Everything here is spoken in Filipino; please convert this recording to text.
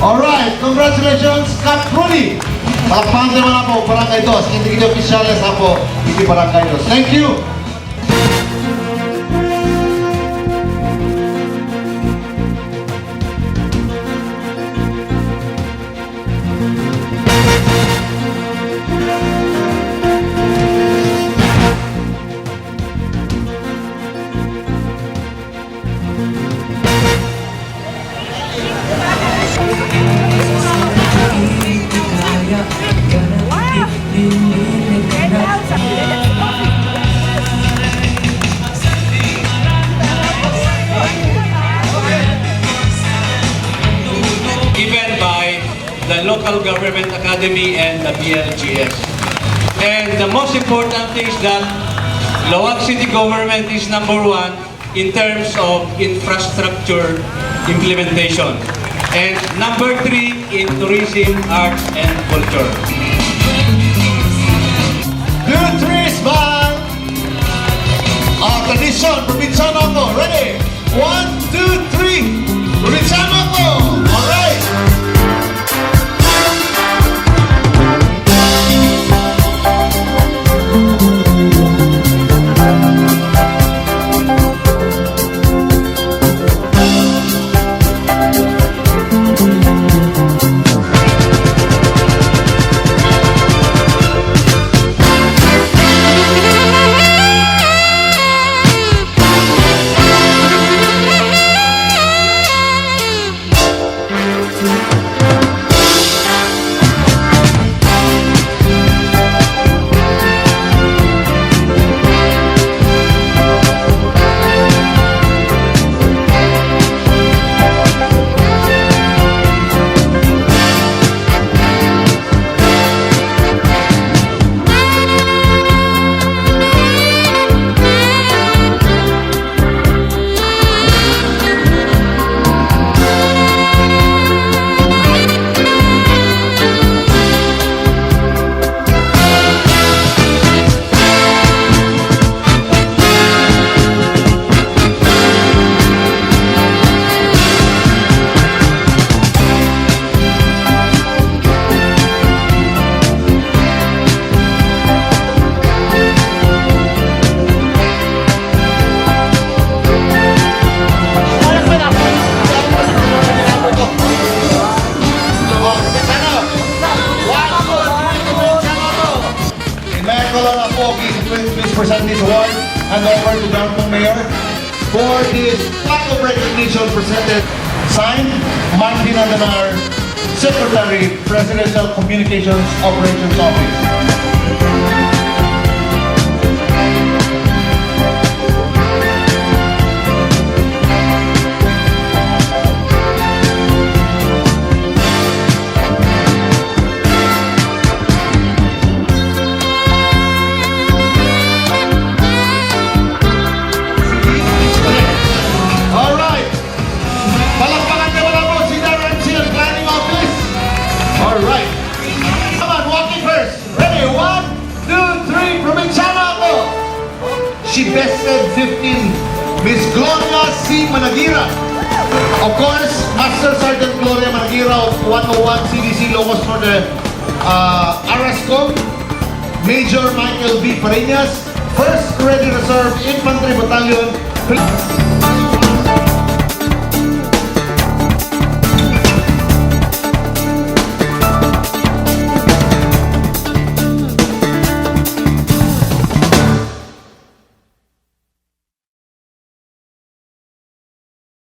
Alright, congratulations, Kat Rooney. Palakpakan naman na po, Barangay Dos. Hindi kita opisyales na po, hindi Barangay Dos. Thank you. Given by the Local Government Academy and the BLGS. And the most important thing is that Loag City Government is #1 in terms of infrastructure implementation. And #3 in tourism, arts, and culture. Good trees, man! Tradition, Provinciano ko. Ready? 1, 2, 3. Provinciano ko. Alright. please present this award and offer to Downtown Mayor for this plaque of recognition presented. Signed, Martin Andanar, Secretary, Presidential Communications Operations Office. Alright! Palakpakan niyo wala po si Darren Seal, Planning Office. Alright. Come on, walking first. Ready? 1, 2, 3. Provinciana ako. She bested 15. Miss Gloria C. Managira. Of course, Master Sergeant Gloria Managira of 101 CDC Locos Norte, Arascom. Major Michael B. Pareñas, 1st Ready Reserve Infantry Battalion.